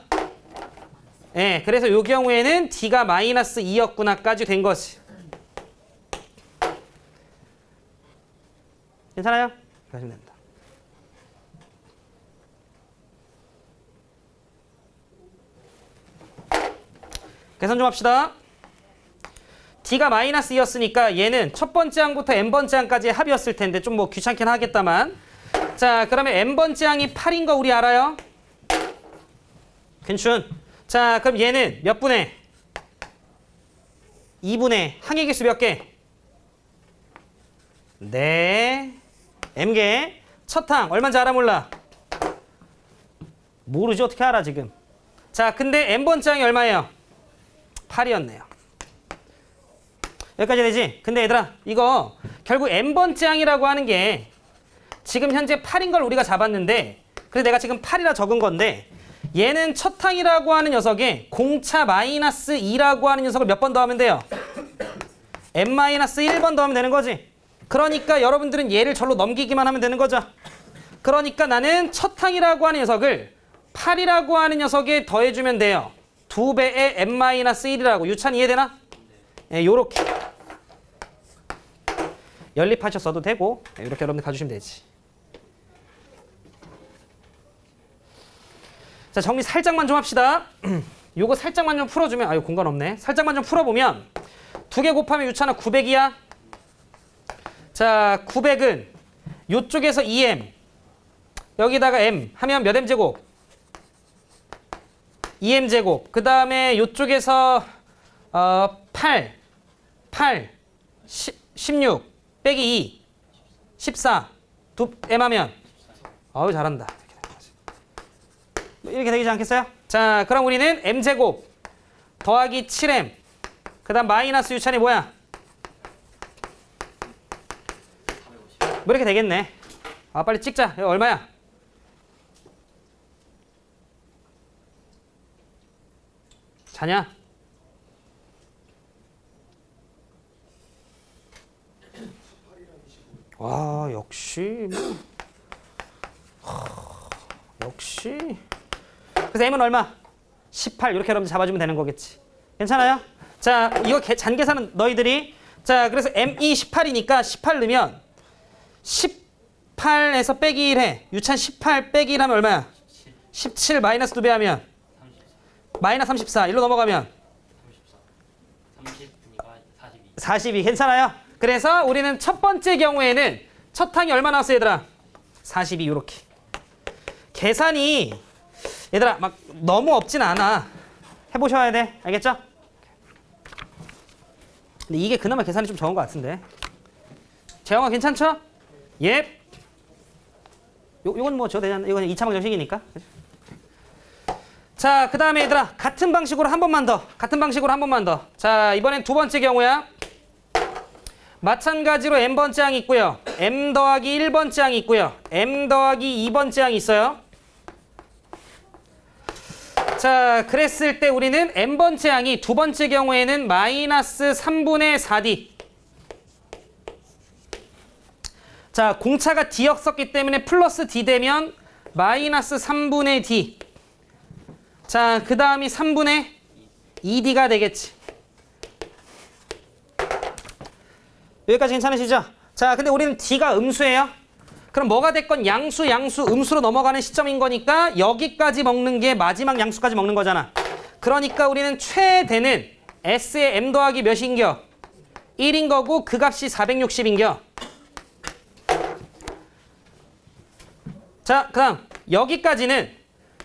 [SPEAKER 1] 예, 그래서 요 경우에는 D가 마이너스 2였구나까지 된 거지. 괜찮아요? 하시면 됩니다. 계산 좀 합시다. D가 마이너스 2였으니까 얘는 첫 번째 항부터 n번째 항까지의 합이었을 텐데 좀 뭐 귀찮긴 하겠다만. 자, 그러면 n번째 항이 8인 거 우리 알아요? 괜춘. 자, 그럼 얘는 몇 분의? 2분의 항의 개수 몇 개? 네. m개. 첫 항 얼마인지 알아 몰라? 모르지 어떻게 알아 지금. 자, 근데 n번째 항이 얼마예요? 8이었네요. 여기까지 되지? 근데 얘들아 이거 결국 n번째 항이라고 하는 게 지금 현재 8인 걸 우리가 잡았는데 그래서 내가 지금 8이라 적은 건데 얘는 첫 항이라고 하는 녀석에 공차 마이너스 2라고 하는 녀석을 몇 번 더하면 돼요? n-1번 더하면 되는 거지. 그러니까 여러분들은 얘를 절로 넘기기만 하면 되는 거죠. 그러니까 나는 첫 항이라고 하는 녀석을 8이라고 하는 녀석에 더해주면 돼요. 2배의 n-1이라고. 유찬 이해되나? 예, 요렇게 연립하셨어도 되고 이렇게 여러분들 가주시면 되지. 자, 정리 살짝만 좀 합시다. 요거 살짝만 좀 풀어주면 아유 공간 없네. 살짝만 좀 풀어보면 2개 곱하면 유찬아 900이야. 자, 900은 요쪽에서 2m 여기다가 m 하면 몇 m제곱? 2m제곱. 그 다음에 요쪽에서 8 16 빼기 2 14 2m 하면 어우 잘한다. 이렇게 되지 않겠어요? 자, 그럼 우리는 m제곱 더하기 7m 그 다음 마이너스 유찬이 뭐야? 뭐 이렇게 되겠네. 아, 빨리 찍자. 이거 얼마야? 자냐? 와, 역시 역시. 그래서 m은 얼마? 18 이렇게 여러분 잡아주면 되는 거겠지. 괜찮아요? 자, 이거 잔계산은 너희들이 자, 그래서 m이 18이니까 18 넣으면 18에서 빼기 1 해. 유찬 18 빼기 1 하면 얼마야? 17 마이너스 2배 하면 마이너스 34. 일로 넘어가면 42. 괜찮아요? 그래서 우리는 첫 번째 경우에는 첫 항이 얼마 나왔어 얘들아? 42 이렇게. 계산이 얘들아 막 너무 없진 않아. 해보셔야 돼. 알겠죠? 근데 이게 그나마 계산이 좀 적은 것 같은데. 재영아 괜찮죠? 예. 요건 뭐 저 되잖아. 이건 2차 방정식이니까. 자, 그 다음에 얘들아 같은 방식으로 한 번만 더. 같은 방식으로 한 번만 더. 자, 이번엔 두 번째 경우야. 마찬가지로 n번째 항이 있고요. m 더하기 1번째 항이 있고요. m 더하기 2번째 항이 있어요. 자, 그랬을 때 우리는 n번째 항이 두 번째 경우에는 마이너스 3분의 4d. 자, 공차가 d였었기 때문에 플러스 d 되면 마이너스 3분의 d. 자, 그 다음이 3분의 2d가 되겠지. 여기까지 괜찮으시죠? 자, 근데 우리는 d가 음수예요. 그럼 뭐가 됐건 양수, 음수로 넘어가는 시점인 거니까 여기까지 먹는 게 마지막 양수까지 먹는 거잖아. 그러니까 우리는 최대는 s의 m 더하기 몇인겨? 1인 거고 그 값이 460인겨. 자, 그 다음 여기까지는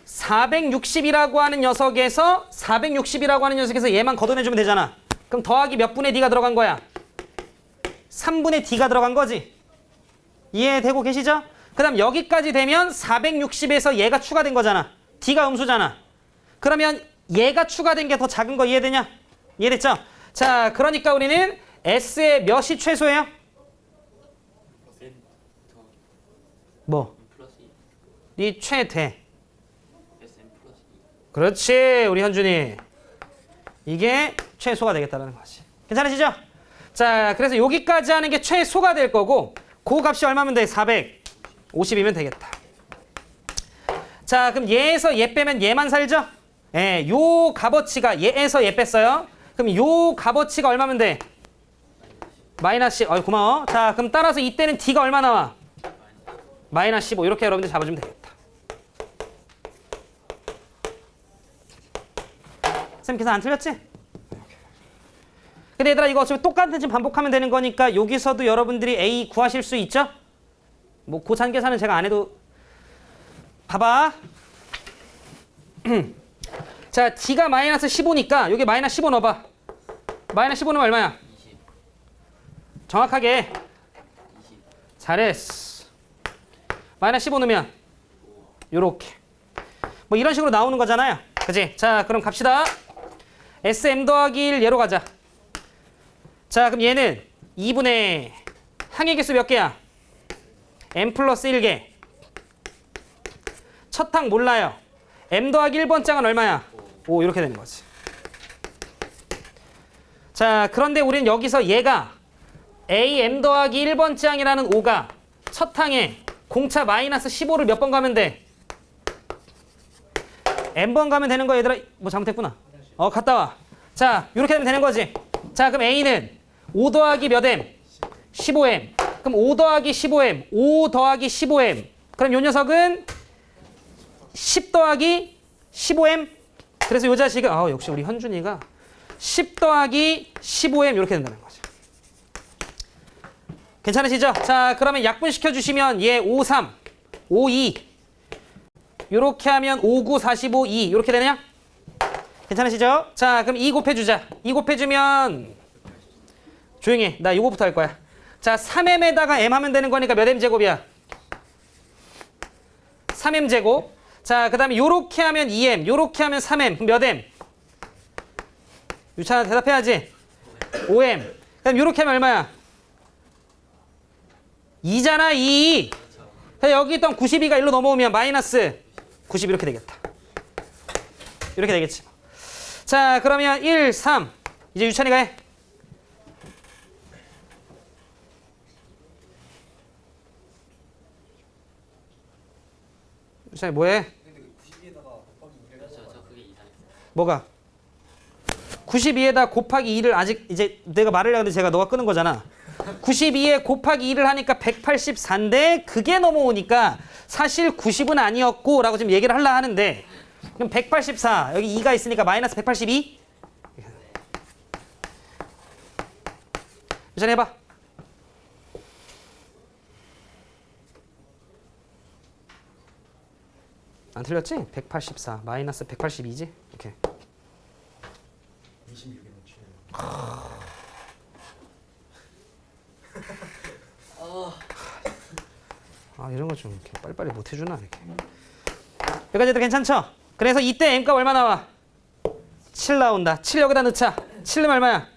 [SPEAKER 1] 460이라고 하는 녀석에서 460이라고 하는 녀석에서 얘만 걷어내주면 되잖아. 그럼 더하기 몇 분의 d가 들어간 거야? 3분의 d가 들어간 거지. 이해되고 계시죠? 그 다음 여기까지 되면 460에서 얘가 추가된 거잖아. d가 음수잖아. 그러면 얘가 추가된 게 더 작은 거 이해되냐? 이해됐죠? 자, 그러니까 우리는 s의 몇이 최소예요? 뭐? 이 최대. 그렇지, 우리 현준이. 이게 최소가 되겠다는 거지. 괜찮으시죠? 자, 그래서 여기까지 하는 게 최소가 될 거고 그 값이 얼마면 돼? 450이면 되겠다. 자, 그럼 얘에서 얘 빼면 얘만 살죠? 예, 요 값어치가 얘에서 얘 뺐어요. 그럼 요 값어치가 얼마면 돼? 마이너스 10. 고마워. 자, 그럼 따라서 이때는 D가 얼마 나와? 마이너스 15. 이렇게 여러분들 잡아주면 되겠다. 쌤 계산 안 틀렸지? 근데 얘들아 이거 어차피 똑같은 지금 반복하면 되는 거니까 여기서도 여러분들이 A 구하실 수 있죠? 뭐 고산 계산은 제가 안 해도 봐봐. 자, D가 마이너스 15니까 여기 마이너스 15 넣어봐. 마이너스 15 넣으면 얼마야?
[SPEAKER 3] 20.
[SPEAKER 1] 정확하게.
[SPEAKER 3] 20.
[SPEAKER 1] 잘했어. 마이너스 15 넣으면 요렇게. 뭐 이런 식으로 나오는 거잖아요. 그치? 자, 그럼 갑시다. SM 더하기 1 얘로 가자. 자, 그럼 얘는 2분의 항의 개수 몇 개야? m 플러스 1개. 첫 항 몰라요. m 더하기 1번 짝은 얼마야? 5 이렇게 되는 거지. 자, 그런데 우리는 여기서 얘가 am 더하기 1번 짝이라는 5가 첫 항에 공차 마이너스 15를 몇 번 가면 돼? n번 가면 되는 거 얘들아. 뭐 잘못했구나. 갔다 와. 자, 이렇게 되면 되는 거지. 자, 그럼 a는 5 더하기 몇 m? 15m. 그럼 5 더하기 15m. 5 더하기 15m. 그럼 요 녀석은 10 더하기 15m. 그래서 요 자식은 역시 우리 현준이가 10 더하기 15m 이렇게 된다는 거죠. 괜찮으시죠? 자, 그러면 약분시켜 주시면 얘 5, 3, 5, 2 요렇게 하면 5, 9, 45, 2 이렇게 되냐? 괜찮으시죠? 자, 그럼 2 곱해주자. 2 곱해주면 조용히 해. 나 요거부터 할 거야. 자, 3m에다가 m 하면 되는 거니까 몇 m 제곱이야? 3m 제곱. 자, 그 다음에 요렇게 하면 2m, 요렇게 하면 3m. 그럼 몇 m? 유찬아 대답해야지. 5m. 그 다음 요렇게 하면 얼마야? 2잖아, 2. 자, 여기 있던 92가 일로 넘어오면 마이너스 90 이렇게 되겠다. 이렇게 되겠지. 자, 그러면 1, 3. 이제 유찬이가 해. 유찬이 뭐해?
[SPEAKER 2] 근데 92에다가 곱하기 2를
[SPEAKER 3] 저 그게 이상했어요.
[SPEAKER 1] 뭐가? 92에다 곱하기 2를 아직 이제 내가 말을 하는데 제가 너가 끄는 거잖아. 92에 곱하기 2를 하니까 184인데 그게 넘어오니까 사실 90은 아니었고 라고 지금 얘기를 하려 하는데 그럼 184 여기 2가 있으니까 마이너스 182? 유찬이 해봐. 안 틀렸지? 184 마이너스 182지? 이렇게
[SPEAKER 2] 26에 맞추네요.
[SPEAKER 1] 이런 거 좀 이렇게 빨리빨리 못 해주나 이렇게. 여기까지도 괜찮죠? 그래서 이때 m값 얼마 나와? 7 나온다. 7 여기다 넣자. 7은 얼마야?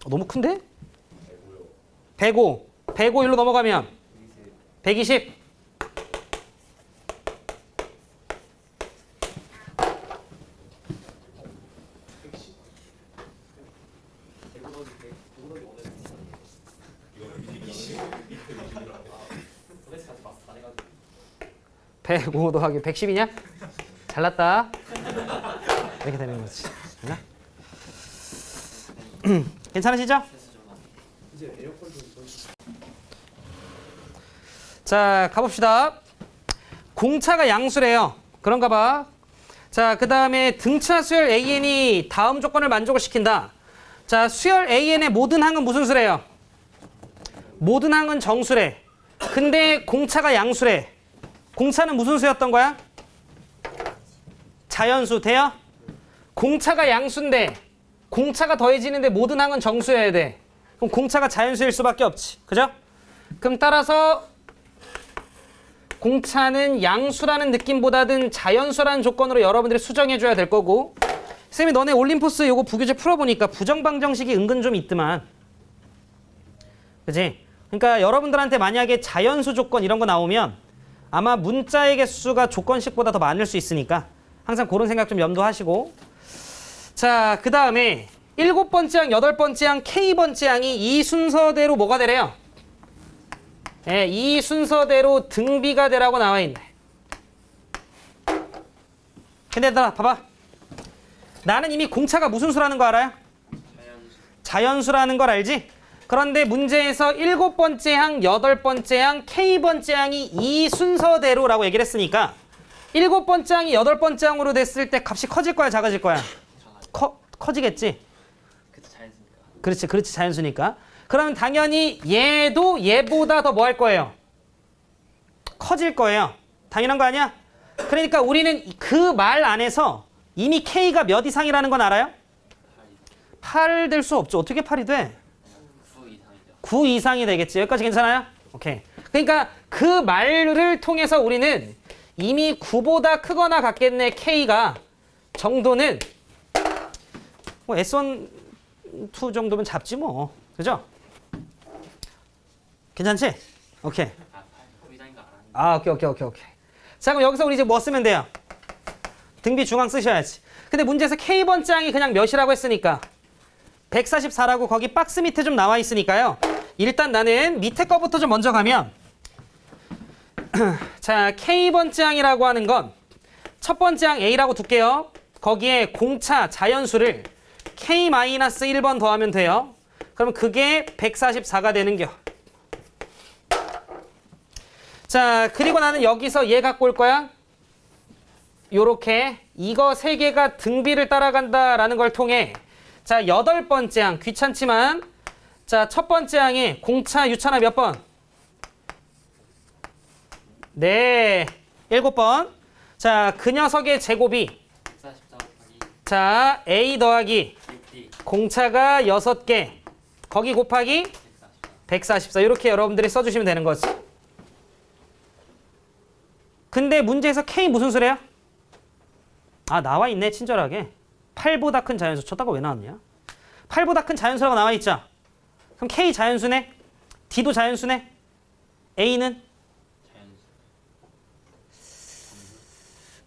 [SPEAKER 1] 너무 큰데? 105. 105 일로 넘어가면 120.
[SPEAKER 3] 도대체 같이 안 해가지고.
[SPEAKER 1] 105 더하기 110이냐? 잘났다. 이렇게 되는 거지. 괜찮으시죠?
[SPEAKER 2] 이제 에어컨 좀
[SPEAKER 1] 자, 가봅시다. 공차가 양수래요. 그런가 봐. 자, 그 다음에 등차 수열 AN이 다음 조건을 만족을 시킨다. 자, 수열 AN의 모든 항은 무슨 수래요? 모든 항은 정수래. 근데 공차가 양수래. 공차는 무슨 수였던 거야? 자연수 돼요? 공차가 양수인데 공차가 더해지는데 모든 항은 정수여야 돼. 그럼 공차가 자연수일 수밖에 없지. 그죠? 그럼 따라서 공차는 양수라는 느낌보다는 자연수라는 조건으로 여러분들이 수정해줘야 될 거고 쌤이 너네 올림포스 요거 부교재 풀어보니까 부정방정식이 은근 좀 있더만. 그치? 그러니까 여러분들한테 만약에 자연수 조건 이런 거 나오면 아마 문자의 개수가 조건식보다 더 많을 수 있으니까 항상 그런 생각 좀 염두하시고. 자, 그 다음에 7번째 항, 8번째 항, K번째 항이 이 순서대로 뭐가 되래요? 네, 이 순서대로 등비가 되라고 나와 있네. 근데 얘들아 봐봐. 나는 이미 공차가 무슨 수라는 거 알아요?
[SPEAKER 3] 자연수.
[SPEAKER 1] 자연수라는 걸 알지? 그런데 문제에서 7번째 항, 8번째 항, K번째 항이 이 순서대로라고 얘기를 했으니까 7번째 항이 8번째 항으로 됐을 때 값이 커질 거야, 작아질 거야? 커지겠지?
[SPEAKER 3] 그때 자연수니까.
[SPEAKER 1] 그렇지, 그렇지, 자연수니까. 그러면 당연히 얘도 얘보다 더 뭐 할 거예요? 커질 거예요. 당연한 거 아니야? 그러니까 우리는 그 말 안에서 이미 K가 몇 이상이라는 건 알아요? 8 될 수 없죠. 어떻게 8이 돼?
[SPEAKER 3] 9 이상이죠.
[SPEAKER 1] 9 이상이 되겠지. 여기까지 괜찮아요? 오케이. 그러니까 그 말을 통해서 우리는 이미 9보다 크거나 같겠네 K가 정도는 뭐 S1, 2 정도면 잡지 뭐. 그죠? 괜찮지? 오케이.
[SPEAKER 3] 아, 9 이상인가 안 하는.
[SPEAKER 1] 아, 오케이. 자, 그럼 여기서 우리 이제 뭐 쓰면 돼요? 등비 중앙 쓰셔야지. 근데 문제에서 K번째 항이 그냥 몇이라고 했으니까 144라고 거기 박스 밑에 좀 나와 있으니까요. 일단 나는 밑에 거부터 좀 먼저 가면 자, K번째 항이라고 하는 건 첫 번째 항 A라고 둘게요. 거기에 공차 자연수를 K-1번 더하면 돼요. 그럼 그게 144가 되는겨. 자, 그리고 나는 여기서 얘 갖고 올 거야. 요렇게 이거 세 개가 등비를 따라간다라는 걸 통해 자, 8번째 항 귀찮지만 자, 첫 번째 항에 공차 유차나 몇 번? 네, 7번. 자, 그 녀석의 제곱이
[SPEAKER 3] 144 곱하기
[SPEAKER 1] 자, A 더하기
[SPEAKER 3] 6D
[SPEAKER 1] 공차가 6개 거기 곱하기
[SPEAKER 3] 144.
[SPEAKER 1] 144 이렇게 여러분들이 써주시면 되는 거지. 근데 문제에서 K 무슨 수래요? 아, 나와 있네, 친절하게. 8보다 큰 자연수. 저따가 왜 나왔냐? 8보다 큰 자연수라고 나와 있죠? 그럼 K 자연수네? D도 자연수네? A는?
[SPEAKER 3] 자연수.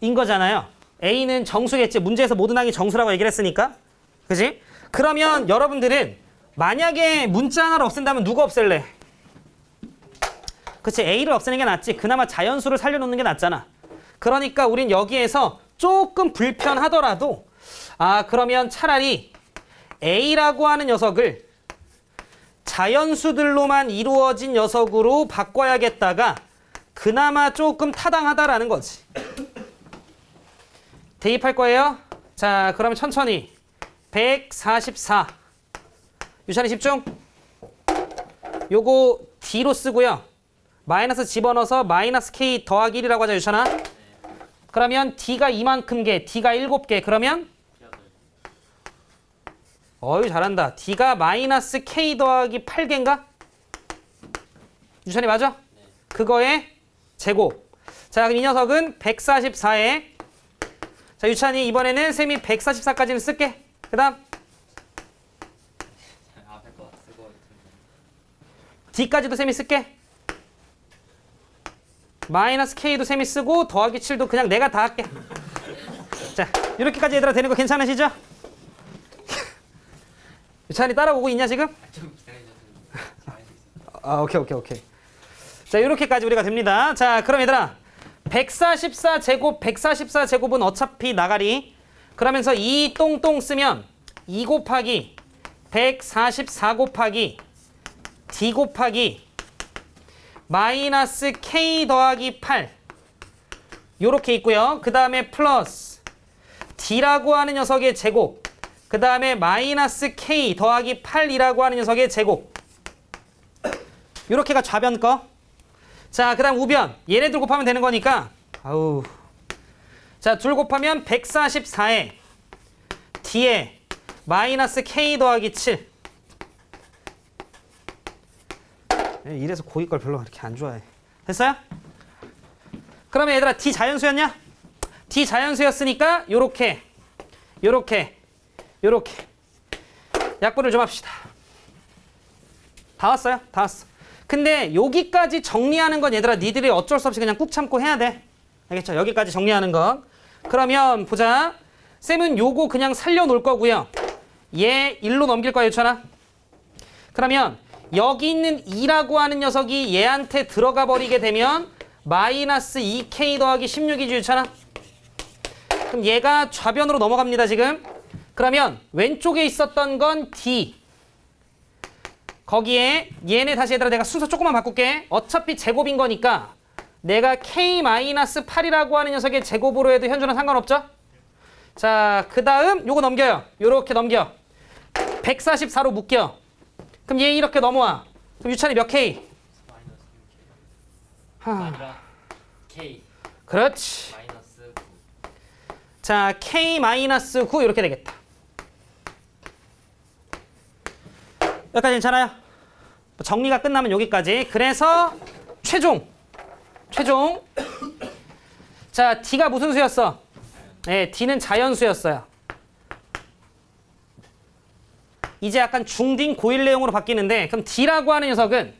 [SPEAKER 1] 인 거잖아요. A는 정수겠지. 문제에서 모든 항이 정수라고 얘기를 했으니까. 그지? 그러면 여러분들은 만약에 문자 하나를 없앤다면 누가 없앨래? 그치, A를 없애는 게 낫지. 그나마 자연수를 살려놓는 게 낫잖아. 그러니까 우린 여기에서 조금 불편하더라도 아, 그러면 차라리 A라고 하는 녀석을 자연수들로만 이루어진 녀석으로 바꿔야겠다가 그나마 조금 타당하다라는 거지. 대입할 거예요. 자, 그러면 천천히 144 유찬이 집중. 요거 D로 쓰고요. 마이너스 집어넣어서 마이너스 K 더하기 1이라고 하자, 유찬아. 그러면 D가 이만큼 개, D가 7개. 그러면 어유 잘한다. D가 마이너스 K 더하기 8개인가? 유찬이 맞아?
[SPEAKER 3] 네.
[SPEAKER 1] 그거의 제곱. 자, 그럼 이 녀석은 144에 자, 유찬이 이번에는 셈이 144까지는 쓸게. 그 다음
[SPEAKER 3] 앞에 거 쓰고
[SPEAKER 1] D까지도 셈이 쓸게. 마이너스 K도 셈이 쓰고 더하기 7도 그냥 내가 다 할게. 자, 이렇게까지 얘들아 되는 거 괜찮으시죠? 유찬이 따라오고 있냐 지금?
[SPEAKER 3] 좀 기다려주세요. 잘할 수 있어요.
[SPEAKER 1] 아, 오케이. 자, 이렇게까지 우리가 됩니다. 자, 그럼 얘들아 144제곱 144제곱은 어차피 나가리. 그러면서 2 똥똥 쓰면 2 곱하기 144 곱하기 D 곱하기 마이너스 K 더하기 8 요렇게 있고요. 그 다음에 플러스 D라고 하는 녀석의 제곱, 그 다음에 마이너스 K 더하기 8이라고 하는 녀석의 제곱. 요렇게가 좌변 거. 자, 그 다음 우변. 얘네들 곱하면 되는 거니까 아우. 자, 둘 곱하면 144에 D에 마이너스 K 더하기 7. 이래서 고기 걸 별로 그렇게 안 좋아해. 됐어요? 그러면 얘들아 D 자연수였냐? D 자연수였으니까 요렇게 약분을 좀 합시다. 다 왔어요? 다 왔어. 근데 여기까지 정리하는 건 얘들아 니들이 어쩔 수 없이 그냥 꾹 참고 해야 돼. 알겠죠? 여기까지 정리하는 건. 그러면 보자. 쌤은 요거 그냥 살려놓을 거고요. 얘 1로 넘길 거야, 유찬아. 그러면 여기 있는 2라고 하는 녀석이 얘한테 들어가 버리게 되면 마이너스 2K 더하기 16이지, 유찬아. 그럼 얘가 좌변으로 넘어갑니다, 지금. 그러면 왼쪽에 있었던 건 D. 거기에 얘네 다시 얘들아 내가 순서 조금만 바꿀게. 어차피 제곱인 거니까 내가 K-8이라고 하는 녀석의 제곱으로 해도 현준은 상관없죠? 자, 그 다음 요거 넘겨요. 요렇게 넘겨. 144로 묶여. 그럼 얘 이렇게 넘어와. 그럼 유찬이 몇 K?
[SPEAKER 3] 마이너스 6K.
[SPEAKER 1] 하,
[SPEAKER 3] 아니라 K
[SPEAKER 1] 그렇지.
[SPEAKER 3] 마이너스 9.
[SPEAKER 1] 자, K-9 이렇게 되겠다. 여기까지 괜찮아요? 정리가 끝나면 여기까지. 그래서 최종. 자, D가 무슨 수였어? 네, D는 자연수였어요. 이제 약간 중딩 고1 내용으로 바뀌는데 그럼 D라고 하는 녀석은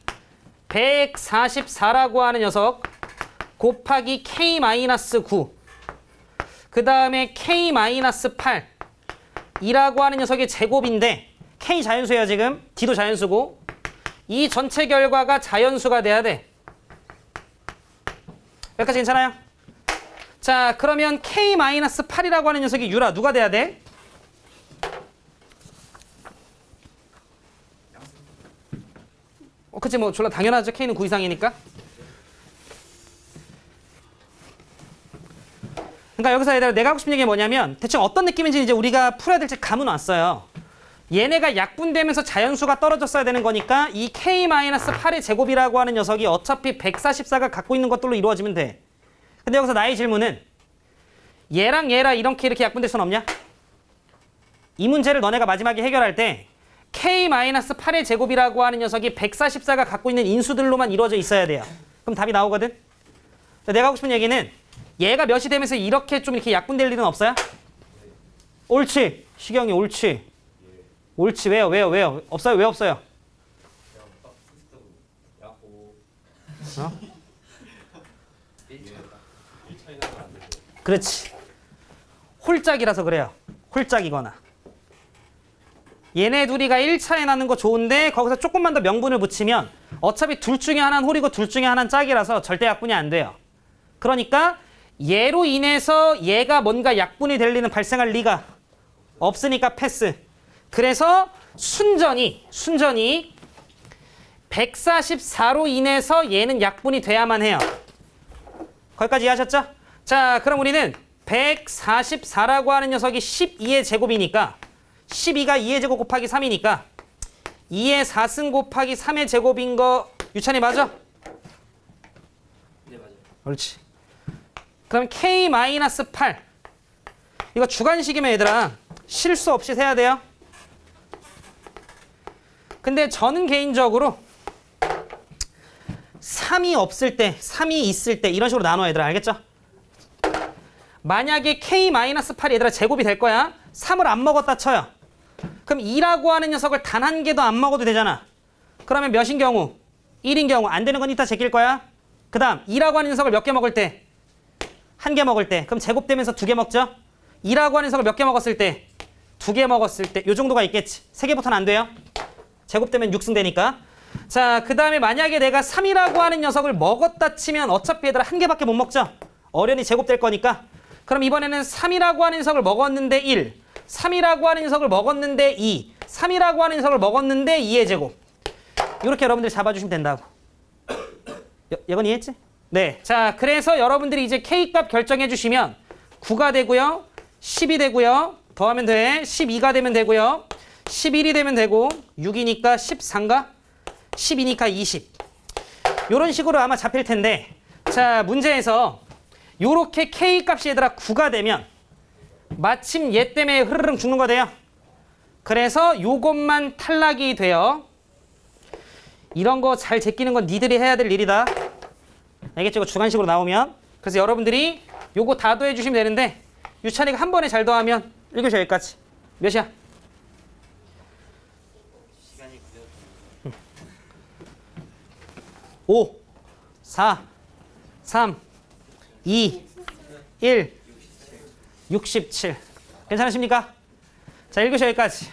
[SPEAKER 1] 144라고 하는 녀석 곱하기 K-9 그 다음에 K-8 이라고 하는 녀석의 제곱인데 K 자연수예요 지금. D도 자연수고 이 전체 결과가 자연수가 돼야 돼. 여기까지 괜찮아요? 자, 그러면 K-8이라고 하는 녀석이 유라 누가 돼야 돼? 그치 뭐 졸라 당연하죠. K는 9 이상이니까. 그러니까 여기서 얘들아 내가 하고 싶은 얘기가 뭐냐면 대충 어떤 느낌인지 이제 우리가 풀어야 될지 감은 왔어요. 얘네가 약분되면서 자연수가 떨어졌어야 되는 거니까 이 K-8의 제곱이라고 하는 녀석이 어차피 144가 갖고 있는 것들로 이루어지면 돼. 근데 여기서 나의 질문은 얘랑 얘랑 이렇게 약분될 수는 없냐? 이 문제를 너네가 마지막에 해결할 때 K-8의 제곱이라고 하는 녀석이 144가 갖고 있는 인수들로만 이루어져 있어야 돼요. 그럼 답이 나오거든? 내가 하고 싶은 얘기는 얘가 몇이 되면서 이렇게 좀 이렇게 약분될 일은 없어요? 옳지. 시경이 옳지. 옳지. 왜요? 없어요. 왜 없어요? 어? 그렇지. 홀짝이라서 그래요. 홀짝이거나. 얘네 둘이가 1차에 나는 거 좋은데 거기서 조금만 더 명분을 붙이면 어차피 둘 중에 하나는 홀이고 둘 중에 하나는 짝이라서 절대 약분이 안 돼요. 그러니까 얘로 인해서 얘가 뭔가 약분이 될 리는 발생할 리가 없으니까 패스. 그래서 순전히 144로 인해서 얘는 약분이 돼야만 해요. 거기까지 이해하셨죠? 자, 그럼 우리는 144라고 하는 녀석이 12의 제곱이니까 12가 2의 제곱 곱하기 3이니까 2의 4승 곱하기 3의 제곱인 거 유찬이 맞아?
[SPEAKER 3] 네, 맞아요.
[SPEAKER 1] 그렇지. 그럼 K-8 이거 주관식이면 얘들아 실수 없이 세야 돼요. 근데 저는 개인적으로 3이 없을 때, 3이 있을 때 이런 식으로 나눠 얘들아. 알겠죠? 만약에 K-8이 얘들아 제곱이 될 거야. 3을 안 먹었다 쳐요. 그럼 2라고 하는 녀석을 단 한 개도 안 먹어도 되잖아. 그러면 몇인 경우? 1인 경우. 안 되는 건 이따 제낄 거야. 그 다음 2라고 하는 녀석을 몇 개 먹을 때? 한 개 먹을 때. 그럼 제곱되면서 2개 먹죠? 2라고 하는 녀석을 몇 개 먹었을 때? 2개 먹었을 때. 요 정도가 있겠지. 3개부터는 안 돼요. 제곱되면 6승 되니까. 자, 그 다음에 만약에 내가 3이라고 하는 녀석을 먹었다 치면 어차피 얘들아 한 개밖에 못 먹죠? 어련히 제곱될 거니까. 그럼 이번에는 3이라고 하는 녀석을 먹었는데 1, 3이라고 하는 녀석을 먹었는데 2, 3이라고 하는 녀석을 먹었는데 2의 제곱. 이렇게 여러분들 잡아주시면 된다고. 얘건 이해했지? 네. 자, 그래서 여러분들이 이제 K값 결정해 주시면 9가 되고요. 10이 되고요. 더하면 돼. 12가 되면 되고요. 11이 되면 되고 6이니까 13가 12니까 20. 이런 식으로 아마 잡힐 텐데 자, 문제에서 요렇게 K값이 얘들아 9가 되면 마침 얘 때문에 흐르릉 죽는 거 돼요. 그래서 요것만 탈락이 돼요. 이런 거 잘 제끼는 건 니들이 해야 될 일이다. 알겠죠? 이거 주관식으로 나오면. 그래서 여러분들이 요거 다 더해 주시면 되는데 유찬이가 한 번에 잘 더하면 1교시 여기까지. 몇이야?
[SPEAKER 3] 시간이 그대로
[SPEAKER 1] 5, 4, 3, 2, 1, 67. 괜찮으십니까? 자, 1교시 여기까지.